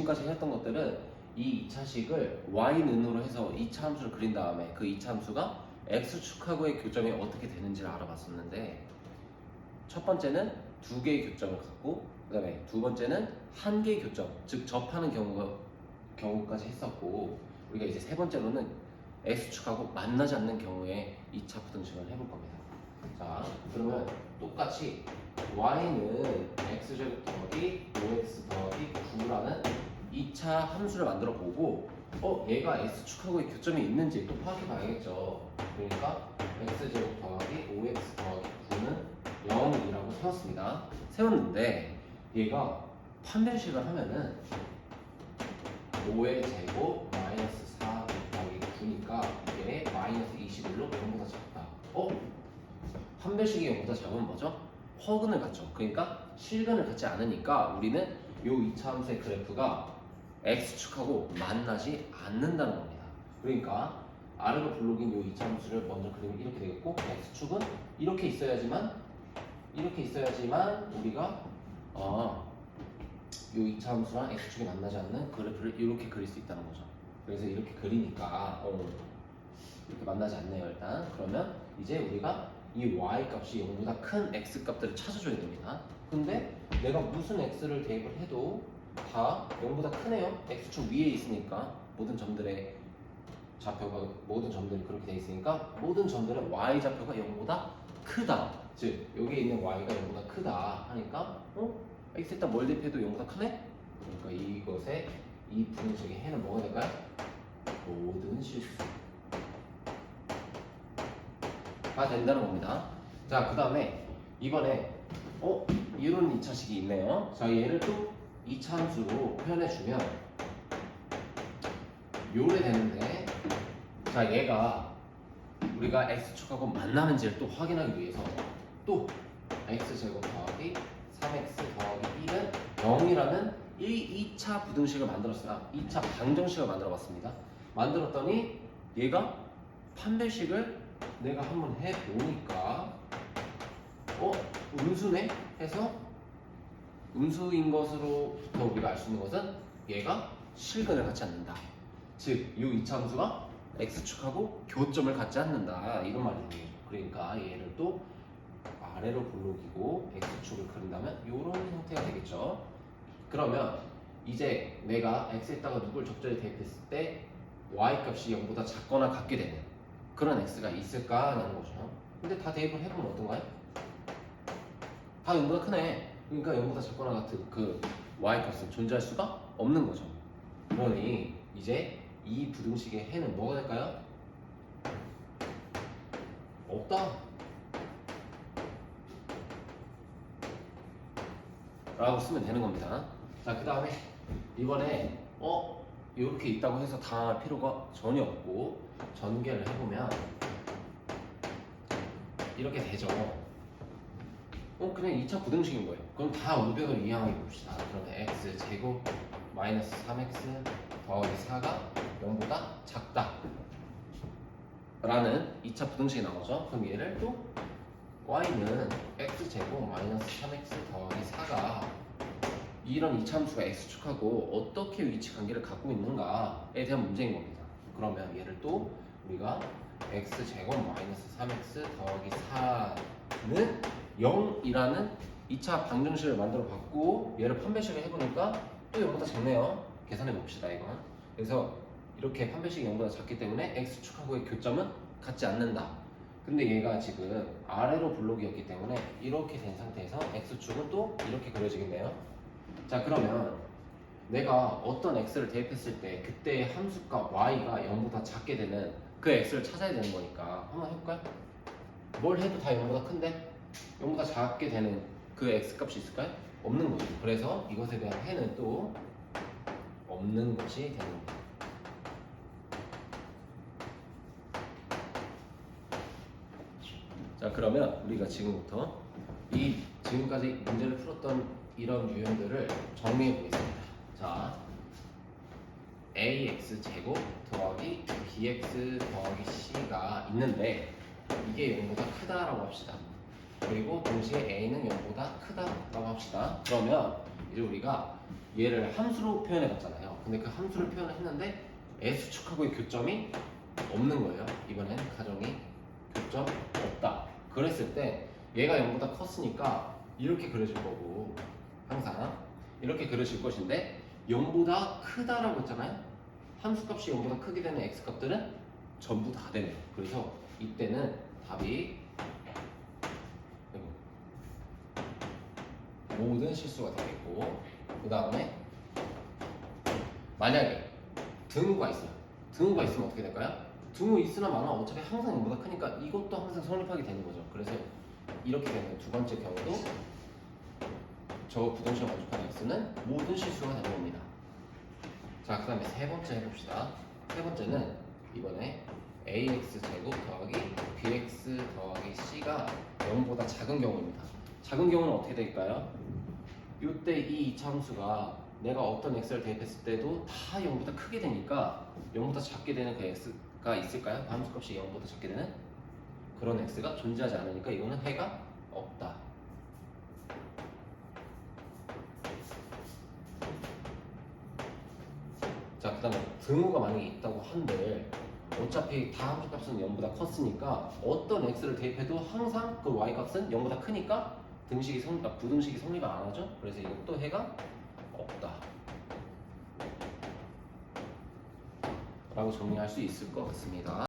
지금까지 했던 것들은 이 2차식을 y는으로 해서 2차 함수를 그린 다음에 그 2차 함수가 x축하고의 교점이 어떻게 되는지를 알아봤었는데, 첫 번째는 두 개의 교점을 갖고 그 다음에 두 번째는 한 개의 교점, 즉 접하는 경우까지 했었고, 우리가 이제 세 번째로는 x축하고 만나지 않는 경우에 2차 부등식을 해볼 겁니다. 자, 그러면 똑같이 y는 x제곱 더하기 5x 더하기 9라는 2차 함수를 만들어 보고, 얘가 x축하고의 교점이 있는지 또 파악해 봐야겠죠. 그러니까 x제곱 더하기 5x 더하기 9는 0이라고 세웠습니다. 세웠는데 얘가 판별식을 하면은 5의 제곱 마이너스 4 곱하기 9니까 이게 마이너스 21로 0보다 작다. 판별식이 0보다 작으면 뭐죠? 허근을 갖죠. 그러니까 실근을 갖지 않으니까 우리는 요 2차 함수의 그래프가 x축하고 만나지 않는다는 겁니다. 그러니까 아래로 블록인 요 2차 함수를 먼저 그리면 이렇게 되겠고, x축은 이렇게 있어야지만 우리가 요 2차 함수랑 x축이 만나지 않는 그래프를 이렇게 그릴 수 있다는 거죠. 그래서 이렇게 그리니까 이렇게 만나지 않네요. 일단 그러면 이제 우리가 이 y 값이 0보다 큰 x 값들을 찾아줘야 됩니다. 근데 내가 무슨 x를 대입을 해도 다 0보다 크네요. x축 위에 있으니까 모든 점들의 좌표가, 모든 점들이 그렇게 돼 있으니까 모든 점들의 y 좌표가 0보다 크다. 즉 여기에 있는 y가 0보다 크다 하니까 x에다 뭘 대입해도 0보다 크네? 그러니까 이것의 이 부등식의 해는 뭐가 될까요? 모든 실수가 된다는 겁니다. 자, 그 다음에 이번에 이런 2차식이 있네요. 자, 얘를 또 2차 함수로 표현해주면 요래 되는데, 자, 얘가 우리가 x축하고 만나는지를 또 확인하기 위해서 또 x제곱 더하기 3x 더하기 1은 0이라는 2차 부등식을 만들었어요. 2차 방정식을 만들어 봤습니다. 만들었더니 얘가 판별식을 내가 한번 해보니까 음수네? 해서 음수인 것으로부터 우리가 알 수 있는 것은 얘가 실근을 갖지 않는다. 즉, 이 2차 함수가 x축하고 교점을 갖지 않는다, 이런 말이죠. 그러니까 얘를 또 아래로 블록이고 x축을 그린다면 이런 형태가 되겠죠. 그러면 이제 내가 x에다가 누굴 적절히 대입했을 때 y 값이 0보다 작거나 같게 되는 그런 x가 있을까라는 거죠. 근데 다 대입을 해보면 어떤가요? 다 0보다 크네. 그러니까 0보다 작거나 같은 그 y 값은 존재할 수가 없는 거죠. 그러니 이제 이 부등식의 해는 뭐가 될까요? 없다 라고 쓰면 되는 겁니다. 자, 그 다음에 이번에 이렇게 있다고 해서 당할 필요가 전혀 없고 전개를 해보면 이렇게 되죠. 그냥 2차 부등식인 거예요. 그럼 다 우변을 이항해 봅시다. 그러면 x 제곱 마이너스 3x 더하기 4가 0보다 작다 라는 2차 부등식이 나오죠. 그럼 얘를 또 y는 x 제곱 마이너스 3x 더하기 4가 이런 2차 함수가 x축하고 어떻게 위치 관계를 갖고 있는가에 대한 문제인 겁니다. 그러면 얘를 또 우리가 x 제곱 마이너스 3x 더하기 4는 0이라는 2차 방정식을 만들어 봤고, 얘를 판별식을 해보니까 또 0보다 작네요. 계산해 봅시다, 이건. 그래서 이렇게 판별식이 0보다 작기 때문에 x축하고의 교점은 같지 않는다. 근데 얘가 지금 아래로 블록이었기 때문에 이렇게 된 상태에서 x축은 또 이렇게 그려지겠네요. 자, 그러면 내가 어떤 x를 대입했을 때 그때의 함수값 y가 0보다 작게 되는 그 x를 찾아야 되는 거니까 한번 해볼까요? 뭘 해도 다 0보다 큰데 0보다 작게 되는 그 x값이 있을까요? 없는 거죠. 그래서 이것에 대한 해는 또 없는 것이 되는 겁니다. 자, 그러면 우리가 지금부터 지금까지 문제를 풀었던 이런 유형들을 정리해 보겠습니다. 자, ax 제곱 더하기 bx 더하기 c가 있는데 이게 0보다 크다라고 합시다. 그리고 동시에 a는 0보다 크다라고 합시다. 그러면 이제 우리가 얘를 함수로 표현해 봤잖아요. 근데 그 함수를 표현을 했는데 S축하고의 교점이 없는 거예요. 이번엔 가정이 교점 없다. 그랬을 때 얘가 0보다 컸으니까 이렇게 그려질 거고, 항상 이렇게 그려질 것인데 0보다 크다라고 했잖아요. 함수값이 0보다 크게 되는 x값들은 전부 다 되네요. 그래서 이때는 답이 모든 실수가 되겠고, 그 다음에 만약에 등호가 있어요. 등호가 있으면 어떻게 될까요? 등호 있으나 마나 어차피 항상 0보다 크니까 이것도 항상 성립하게 되는 거죠. 그래서 이렇게 되는 두 번째 경우도 저 부등식 만족하는 x는 모든 실수가 되는 겁니다. 자, 그 다음에 세 번째 해봅시다. 세 번째는 이번에 ax 제곱 더하기 bx 더하기 c가 0보다 작은 경우입니다. 작은 경우는 어떻게 될까요? 이때 이 이차함수가 내가 어떤 x를 대입했을 때도 다 0보다 크게 되니까 0보다 작게 되는 그 x가 있을까요? 그 함수값이 0보다 작게 되는 그런 x가 존재하지 않으니까 이거는 해가 없다. 자, 그 다음에 등호가 만약에 있다고 한들 어차피 다 함수값은 0보다 컸으니까 어떤 x를 대입해도 항상 그 y값은 0보다 크니까 부등식이 성립을 안 하죠. 그래서 이것도 해가 없다 라고 정리할 수 있을 것 같습니다.